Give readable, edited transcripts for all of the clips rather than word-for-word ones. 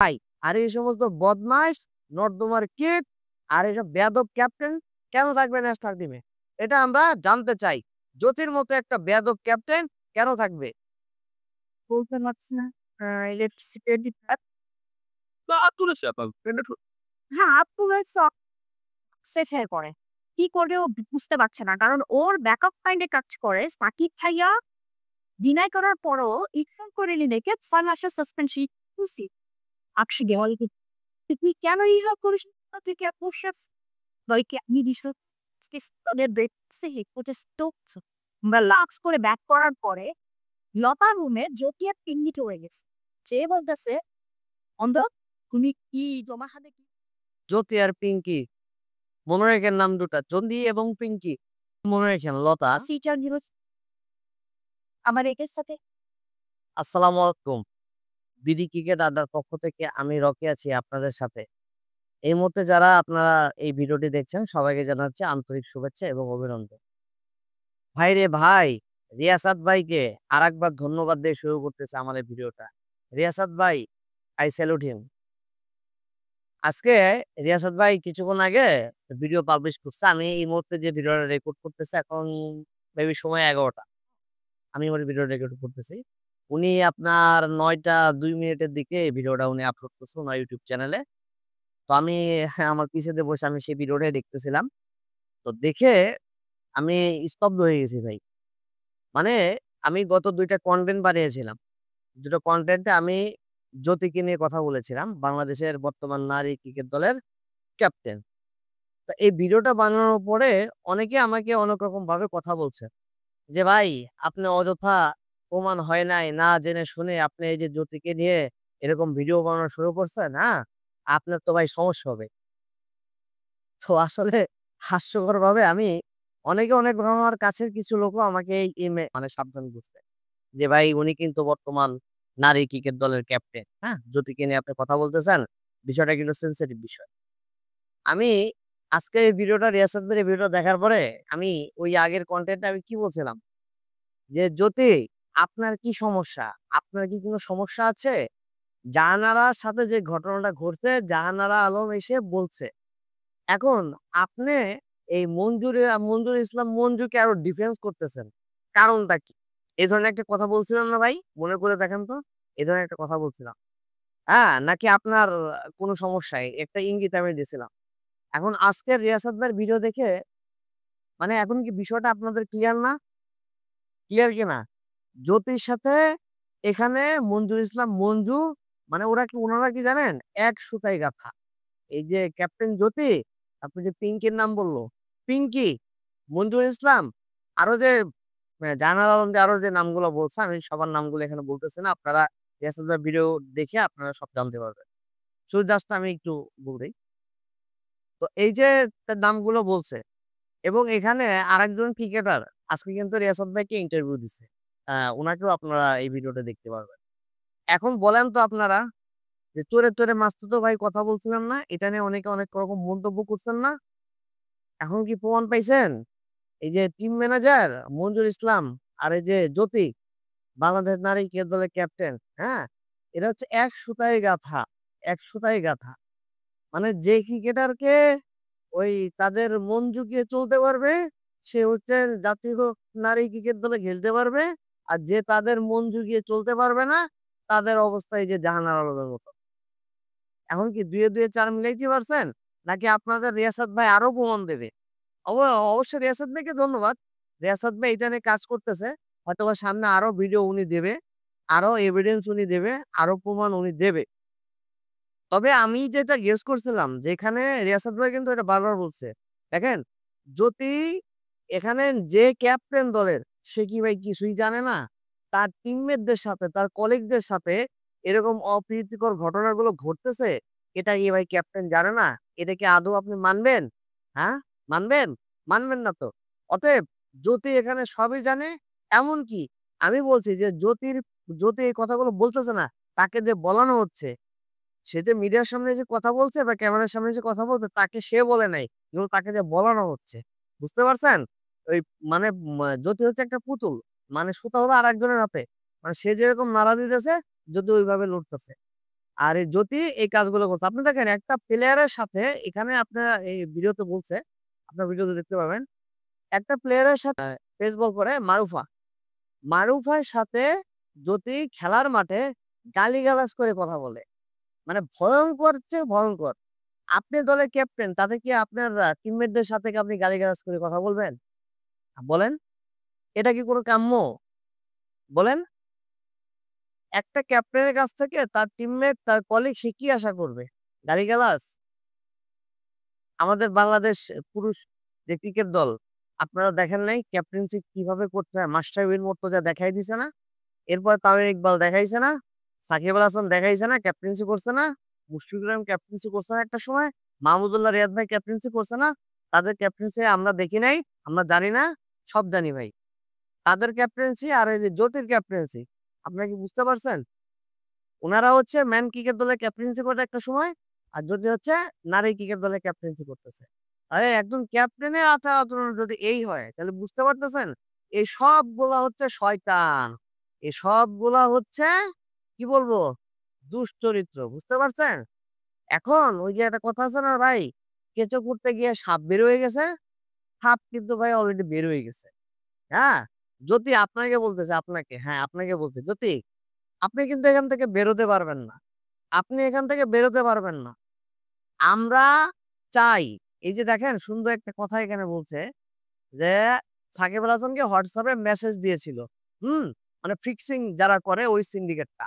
ভাই, আর এই সমস্ত বদমাইশ, নর্দমার কিট আর এসব বেয়াদব ক্যাপ্টেন কেন থাকবে ন্যাশনাল টিমে? এটা আমরা জানতে চাই। জ্যোতির মতো একটা বেয়াদব ক্যাপ্টেন কেন থাকবে? বলতে পারছি না। ইলেকট্রিসিটি ডিপার্ট বা তুলেছে আপনার ট্রেন্ডে হ্যাঁ, আব্দুল সেফ হয়ে পড়ে। কি করবে ও বুঝতে পারছে না। কারণ ওর ব্যাকআপ মাইন্ড এ কাজ করে সাকিব ভাইয়া ডিনাই করার পরও ইরফান করে লিনেকে ৬ মাসের সাসপেনশন খুলছি। আকশি দেওয়াল তুই কেন ইহা করিস না? তুই কি আপোষের দইকে আমি দিস তোদের দেখছে হেকোটে স্টোকস আমরা লাক্স করে ব্যাক করার পরে লতার রুমে জ্যোতি আর পিঙ্গি চলে গেছে। যে বলতেছে অন্ধ তুমি কি তোমার হাতে কি জ্যোতি আর পিঙ্কি। মনে রেখেন নাম দুটা। জ্যোতি এবং পিঙ্কি। মনে রেখেন লতা। সিচার দিল আমার একের সাথে আসসালামু আলাইকুম। বিডি ক্রিকেট আড্ডার পক্ষ থেকে আমি রকি আছি আপনাদের সাথে। এই মুহূর্তে যারা আপনারা এই ভিডিওটি দেখছেন সবাইকে জানাচ্ছি আন্তরিক শুভেচ্ছা এবং অভিনন্দন। ভাই রে ভাই, রিয়াসাত ভাইকে আরেকবার ধন্যবাদ দিয়ে শুরু করতেছে আমাদের ভিডিওটা। রিয়াসাত ভাই, আই স্যালুট হিম। আজকে রিয়াসাত ভাই কিছুক্ষণ আগে ভিডিও পাবলিশ করছে। আমি এই মুহূর্তে যে ভিডিওটা রেকর্ড করতেছি এখন মেবি সময় ১১টা। আমি আমার ভিডিও রেকর্ড করতেছি। উনি আপনার ৯টা ২ মিনিটের দিকে এই ভিডিওটা উনি আপলোড করছে ওনার ইউটিউব চ্যানেলে। তো আমি আমার পিসিতে বসে আমি সেই ভিডিওটাই দেখতেছিলাম। তো দেখে আমি স্তব্ধ হয়ে গেছি ভাই। মানে আমি গত ২ টা কনটেন্ট বানিয়েছিলাম। ২ টা কনটেন্টে আমি জ্যোতিকে নিয়ে কথা বলেছিলাম। বাংলাদেশের বর্তমান নারী ক্রিকেট দলের ক্যাপ্টেন। তো এই ভিডিওটা বানানোর পরে অনেকে আমাকে অনেক রকমভাবে কথা বলছে। যে ভাই আপনি অযথা প্রমাণ হয় নাই, না জেনে শুনে আপনি এই যে জ্যোতিকে নিয়ে এরকম ভিডিও বানানো শুরু করছেন, হ্যাঁ? আপনার তো ভাই সমস্যা হবে। তো আসলে হাস্যকরভাবে আমি অনেক আমার কাছের কিছু লোকও আমাকে এই মানে সাবধান করছে। যে ভাই উনি কিন্তু বর্তমান নারী ক্রিকেট দলের ক্যাপ্টেন, হ্যাঁ? জ্যোতিকে নিয়ে আপনি কথা বলতেছেন, বিষয়টা কিন্তু সেনসিটিভ বিষয়। আমি আজকে এই ভিডিওটা রিয়াসাত ভাইয়ের ভিডিওটা দেখার পরে আমি ওই আগের কনটেন্টে আমি কি বলছিলাম? যে জ্যোতি আপনার কি সমস্যা? আপনার কি কোনো সমস্যা আছে? জাহানারার সাথে যে ঘটনাটা ঘটছে জাহানারা আলম এসে বলছে। এখন আপনি এই মঞ্জুর ইসলাম মঞ্জুকে আরো ডিফেন্স করতেছেন। কারণটা কি? এ ধরনের একটা কথা বলছিলাম না ভাই? মনে করে দেখেন তো। এ ধরনের একটা কথা বলছিলাম। হ্যাঁ? নাকি আপনার কোনো সমস্যা? একটা ইঙ্গিত আমি দিয়েছিলাম। এখন আজকের রিয়াসাত ভাইয়ের ভিডিও দেখে মানে এখন কি বিষয়টা আপনাদের ক্লিয়ার না? ক্লিয়ার কি না? জ্যোতির সাথে এখানে মঞ্জুর ইসলাম মঞ্জু মানে উনারা কি জানেন? এক সুতায় গাঁথা। এই যে ক্যাপ্টেন জ্যোতি, আপনি যে পিঙ্কির নাম বলল, পিঙ্কি, মঞ্জুর ইসলাম, আরো যে জাহানারা আলম যে আরো যে নামগুলো বলছে, আমি সবার নামগুলো এখানে বলতেছি না। আপনারা ইয়াসির ভাইয়ের ভিডিও দেখে আপনারা সব জানতে পারবেন। শুধু জাস্ট আমি একটু বলে দেই। তো এই যে তার নামগুলো বলছে এবং এখানে আরেকজন ক্রিকেটার আজকে কিন্তু রিয়াসাত ভাইকে ইন্টারভিউ দিছে। উনাকেও আপনারা এই ভিডিওটা দেখতে পারবেন। এখন বলেন তো আপনারা যে চোরে মাসতুতো ভাই কথা বলছিলাম না? এটা নিয়ে অনেকে অনেক রকম মন্তব্য করছেন না? এখন কি প্রমাণ পাইছেন? এই যে টিম ম্যানেজার মঞ্জুর ইসলাম আর এই যে জ্যোতি, বাংলাদেশ নারী ক্রিকেট দলের ক্যাপ্টেন, হ্যাঁ? এরা হচ্ছে এক সুতায় গাঁথা, এক সুতায় গাঁথা। মানে যে ক্রিকেটারকে ওই তাদের মন জুগিয়ে চলতে পারবে, সে হচ্ছে জাতীয় নারী ক্রিকেট দলে খেলতে পারবে। আর যে তাদের মন জুগিয়ে চলতে পারবে না, তাদের অবস্থা এই যে জাহানারা আলমের মতো। এখন কি ২ এ ২ এ ৪ মিলাইতে পারছেন? নাকি আপনাদের রিয়াসাত ভাই আরো প্রমাণ দেবে? অব অবশ্যই রিয়াসাত ভাইকে ধন্যবাদ। রিয়াসাত ভাই এটা নিয়ে কাজ করতেছে। হয়তোবা সামনে আরো ভিডিও উনি দেবে, আরো এভিডেন্স উনি দেবে, আরো প্রমাণ উনি দেবে। তবে আমি যেটা গেস করছিলাম যে এখানে রিয়াসাত ভাই কিন্তু এটা বারবার বলছে। দেখেন, যদি এখানে যে ক্যাপ্টেন দলের সে কি ভাই কিছুই জানে না? তার টিমমেটদের সাথে, তার কলিগদের সাথে এরকম অপ্রীতিকর ঘটনাগুলো ঘটতেছে, এটা কি ভাই ক্যাপ্টেন জানে না? এটা কি আদৌ আপনি মানবেন? হ্যাঁ? মানবেন? মানবেন না তো। অতএব জ্যোতি এখানে সবই জানে। এমনকি আমি বলছি যে জ্যোতি এই কথাগুলো বলতেছে না, তাকে যে বলানো হচ্ছে সে যে মিডিয়ার সামনে এসে কথা বলছে বা ক্যামেরার সামনে এসে কথা বলছে তাকে সে বলে নাই। কিন্তু তাকে যে বলানো হচ্ছে। বুঝতে পারছেন? ওই মানে জ্যোতি হচ্ছে একটা পুতুল। মানে সুতা হলো আরেকজনের হাতে। মানে সে যেরকম নাড়া দিতেছে জ্যোতি ওইভাবে লুটতেছে। আর এই জ্যোতি এই কাজগুলো করছে। আপনি দেখেন একটা প্লেয়ারের সাথে এখানে আপনারা এই ভিডিওতে বলছে, আপনার ভিডিওতে দেখতে পাবেন। একটা প্লেয়ারের সাথে পেস বল করে মারুফা। মারুফার সাথে জ্যোতি খেলার মাঠে গালিগালাজ করে কথা বলে। মানে ভয়ংকর চেয়ে ভয়ংকর। আপনি দলের ক্যাপ্টেন তাতে কি আপনার টিমমেটদের সাথে কি আপনি গালিগালাজ করে কথা বলবেন? বলেন? এটা কি কোনো কাম্য? বলেন? একটা ক্যাপ্টেনের কাছ থেকে তার টিমমেট, তার কলিগ সে কি আশা করবে? গালিগালাজ? আমাদের বাংলাদেশ পুরুষ যে ক্রিকেট দল, আপনারা দেখেন নাই ক্যাপ্টেন্সি কিভাবে করতে হয়? মাশরাফি বিন মুর্তজা দেখাই দিছে না? এরপর তামিম ইকবাল দেখাইছে না? সাকিব আল হাসান দেখাইছে না? ক্যাপ্টেন্সি করছে না? মুশফিকুর রহিম ক্যাপ্টেন্সি করছে না একটা সময়? মাহমুদুল্লাহ রিয়াদ ভাই ক্যাপ্টেন্সি করছে না? তাদের ক্যাপ্টেন্সি আমরা দেখি নাই, আমরা জানি না? সব জানি ভাই। তাদের ক্যাপ্টেন্সি আর এই যে জ্যোতির ক্যাপ্টেন্সি, আপনারা কি বুঝতে পারছেন? উনারা হচ্ছে মেন ক্রিকেট দলের ক্যাপ্টেন্সি করে একটা সময়, আর জ্যোতি হচ্ছে নারী ক্রিকেট দলের ক্যাপ্টেন্সি করতেছে। আরে একজন ক্যাপ্টেনের আচার-আচরণ যদি এই হয়, তাহলে বুঝতে পারতেছেন? এই সবগুলা হচ্ছে শয়তান। এই সবগুলা হচ্ছে কি বলবো? দুশ্চরিত্র। বুঝতে পারছেন? এখন ওই যে একটা কথা আছে না ভাই? কেঁচো করতে গিয়ে সাপ বের হয়ে গেছে। সাপ কিন্তু ভাই অলরেডি বের হয়ে গেছে। হ্যাঁ? জ্যোতি আপনাকে বলতেছে, আপনাকে। হ্যাঁ, আপনাকে বলতেছে। জ্যোতি, আপনি কিন্তু এখান থেকে বেরোতে পারবেন না। আপনি এখান থেকে বেরোতে পারবেন না। আমরা চাই, এই যে দেখেন সুন্দর একটা কথা এখানে বলছে যে, সাকিব আল হাসানকে হোয়াটসঅ্যাপে মেসেজ দিয়েছিল। হুম? মানে ফিক্সিং যারা করে ওই সিন্ডিকেটটা।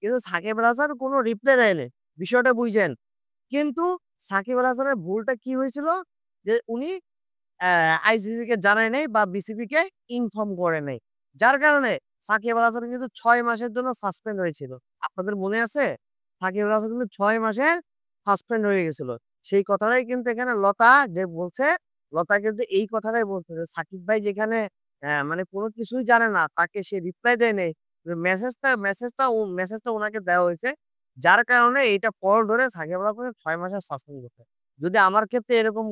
কিন্তু সাকিব আল হাসান কোনো রিপ্লাই দেয়নি। বিষয়টা বুঝেন। কিন্তু সাকিব আল হাসানের ভুলটা কি হয়েছিল? যে উনি আইসিসি কে জানায় নাই বা বিসিবি কে ইনফর্ম করে নাই। যার কারণে সাকিব আল হাসান কিন্তু ৬ মাসের জন্য সাসপেন্ড হয়েছিল। আপনাদের মনে আছে? সাকিব আল হাসান কিন্তু ৬ মাসের সাসপেন্ড হয়ে গেছিল। সেই কথাটাই কিন্তু এখানে লতা যে বলছে, লতা কিন্তু এই কথাটাই বলছে যে সাকিব ভাই যেখানে মানে কোনো কিছুই জানে না, তাকে সে রিপ্লাই দেয় নাই। মেসেজটা উনাকে দেওয়া হয়েছে। যার কারণে এইটা পর ধরে সাকিব আল হাসান ৬ মাসের সাসপেন্ড করছে। যদি আমার ক্ষেত্রে এরকম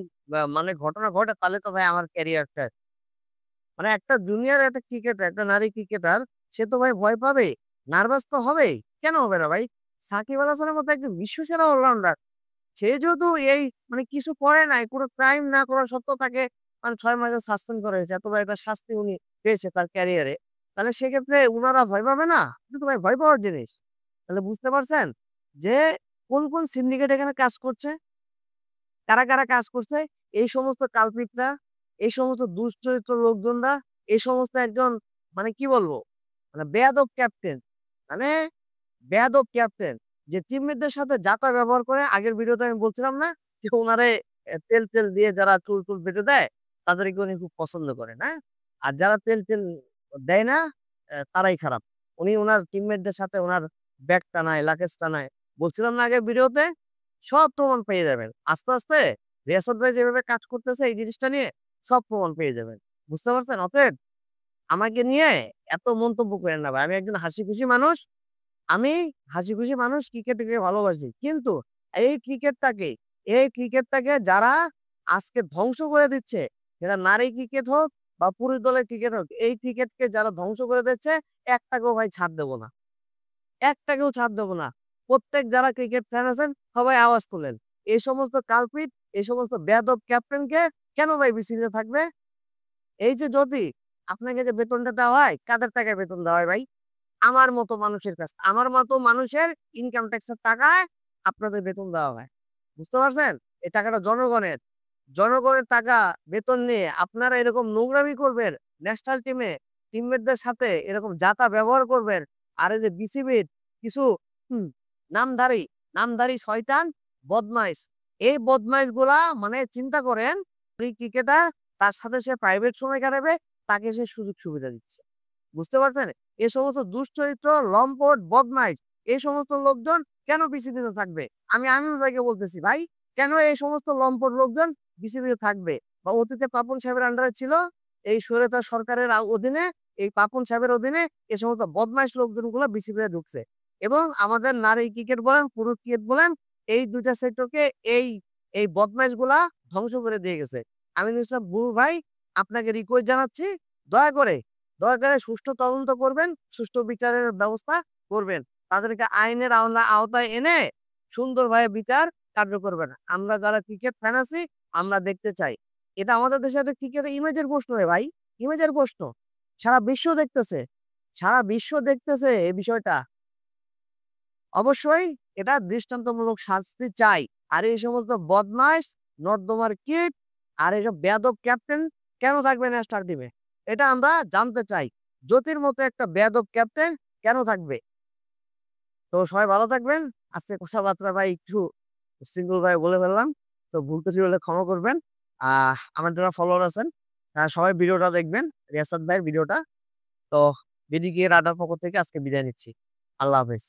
মানে ঘটনা ঘটে তাহলে তো ভাই আমার ক্যারিয়ার শেষ। মানে একটা জুনিয়র একটা ক্রিকেটার, একটা নারী ক্রিকেটার সে তো ভাই ভয় পাবে, নার্ভাস তো হবেই। কেন হবে না ভাই? সাকিব আল হাসানের মতো একজন বিশ্বসেরা অলরাউন্ডার। সে যেহেতু এই মানে কিছু করে নাই, কোনো ক্রাইম না করা সত্ত্বেও তাকে মানে ৬ মাসের সাসপেন্ড করা হয়েছে। এত বড় একটা শাস্তি উনি পেয়েছে তার ক্যারিয়ারে। তাহলে সেক্ষেত্রে উনারা ভয় পাবে না? এটা তো ভাই ভয় পাওয়ার জিনিস। তাহলে বুঝতে পারছেন যে কোন সিন্ডিকেট এখানে কাজ করছে? কারা কাজ করছে? এই সমস্ত কালপ্রিটরা, এই সমস্ত দুশ্চরিত্র লোকজনরা, এই সমস্ত একজন মানে কি বলবো? মানে বেয়াদব ক্যাপ্টেন। মানে বেয়াদব ক্যাপ্টেন যে টিমমেটদের সাথে যা তা ব্যবহার করে। আগের ভিডিওতে আমি বলছিলাম না? যে উনারে তেল দিয়ে যারা চুল বেঁধে দেয়, তাদেরকে উনি খুব পছন্দ করেন, হ্যাঁ? আর যারা তেল দেয় না, তারাই খারাপ। উনি উনার টিমমেটদের সাথে উনার ব্যাগ টানায়, লাগেজ টানায়। বলছিলাম না আগের ভিডিওতে? সব প্রমাণ পেয়ে যাবেন। আস্তে রিয়াসত ভাই যেভাবে কাজ করতেছে এই জিনিসটা নিয়ে সব প্রমাণ পেয়ে যাবেন। বুঝতে পারছেন? অতএব আমাকে নিয়ে এত মন্তব্য কইরেন না ভাই। আমি একজন হাসিখুশি মানুষ। আমি হাসিখুশি মানুষ, ক্রিকেটকে ভালোবাসি। কিন্তু এই ক্রিকেটটাকে এই ক্রিকেটটাকে যারা আজকে ধ্বংস করে দিচ্ছে, সেটা নারী ক্রিকেট হোক বা পুরুষ দলের ক্রিকেট হোক, এই ক্রিকেটকে যারা ধ্বংস করে দিচ্ছে, একটাকেও ভাই ছাড় দেব না। একটাকেও ছাড় দেব না। প্রত্যেক যারা ক্রিকেট ফ্যান আছেন সবাই আওয়াজ তোলেন। এই সমস্ত কালপ্রিট, এই সমস্ত বেয়াদব ক্যাপ্টেনকে কেন ভাই বিসিবিতে থাকবে? এই যে যদি আপনাকে যে বেতনটা দেওয়া হয়, কাদের টাকায় বেতন দেওয়া হয় ভাই? আমার মতো মানুষের কাছে। আমার মতো মানুষের ইনকাম ট্যাক্সের টাকায় আপনাদের বেতন দেওয়া হয়। বুঝতে পারছেন? এই টাকাটা জনগণের। জনগণের টাকা বেতন নিয়ে আপনারা এরকম নোংরামি করবেন, ন্যাশনাল টিমমেটদের সাথে এরকম যা-তা ব্যবহার করবেন। আর এই যে বিসিবির কিছু হুম, নামধারী, নামধারী শয়তান, বদমাইশ। এই বদমাইশগুলা মানে চিন্তা করেন, এই ক্রিকেটার তার সাথে সে প্রাইভেট সময় কাটাবে, তাকে সে সুযোগ সুবিধা দিচ্ছে। বুঝতে পারছেন? এ সমস্ত দুশ্চরিত্র, লম্পট, বদমাইশ এই সমস্ত লোকজন কেন বিসিবিতে থাকবে? আমি আমিনুল ভাইকে বলতেছি, ভাই কেন এই সমস্ত লম্পট লোকজন বিসিবিতে থাকবে? বা অতীতে পাপন সাহেবের আন্ডারে ছিল, এই স্বৈরাচার সরকারের অধীনে, এই পাপন সাহেবের অধীনে এ সমস্ত বদমাইশ লোকজনগুলো বিসিবিতে ঢুকছে। এবং আমাদের নারী ক্রিকেট বলেন, পুরুষ ক্রিকেট বলেন, এই ২ টা সেক্টরকে এই এই বদমাইশগুলা ধ্বংস করে দিয়ে গেছে। আমিনুল ইসলাম বুলু ভাই, আপনাকে রিকোয়েস্ট জানাচ্ছি, দয়া করে দয়া করে সুষ্ঠু তদন্ত করবেন, সুষ্ঠু বিচারের ব্যবস্থা করবেন। তাদেরকে আইনের আওতায় এনে সুন্দরভাবে বিচার কার্য করবেন। আমরা যারা ক্রিকেট ফ্যান আছি আমরা দেখতে চাই। এটা আমাদের দেশে একটা ক্রিকেটের ইমেজের প্রশ্ন রে ভাই। ইমেজের প্রশ্ন। সারা বিশ্ব দেখতেছে। সারা বিশ্ব দেখতেছে এই বিষয়টা। অবশ্যই এটা দৃষ্টান্তমূলক শাস্তি চাই। আর এই সমস্ত বদমাইশ, নর্দমার কীট আর এইসব বেয়াদব ক্যাপ্টেন কেন থাকবে ন্যাশনাল টিমে? এটা আমরা জানতে চাই। জ্যোতির মতো একটা বেয়াদব ক্যাপ্টেন কেন থাকবে? তো সবাই ভালো থাকবেন। আজকে কথাবার্তা ভাই একটু উচ্ছৃঙ্খল ভাবে বলে ফেললাম। তো ভুল ত্রুটি হলে ক্ষমা করবেন। আমার যারা ফলোয়ার আছেন সবাই ভিডিওটা দেখবেন। রিয়াসাত ভাইয়ের ভিডিওটা। তো বিডি রাডার পক্ষ থেকে আজকে বিদায় নিচ্ছি। আল্লাহ হাফেজ।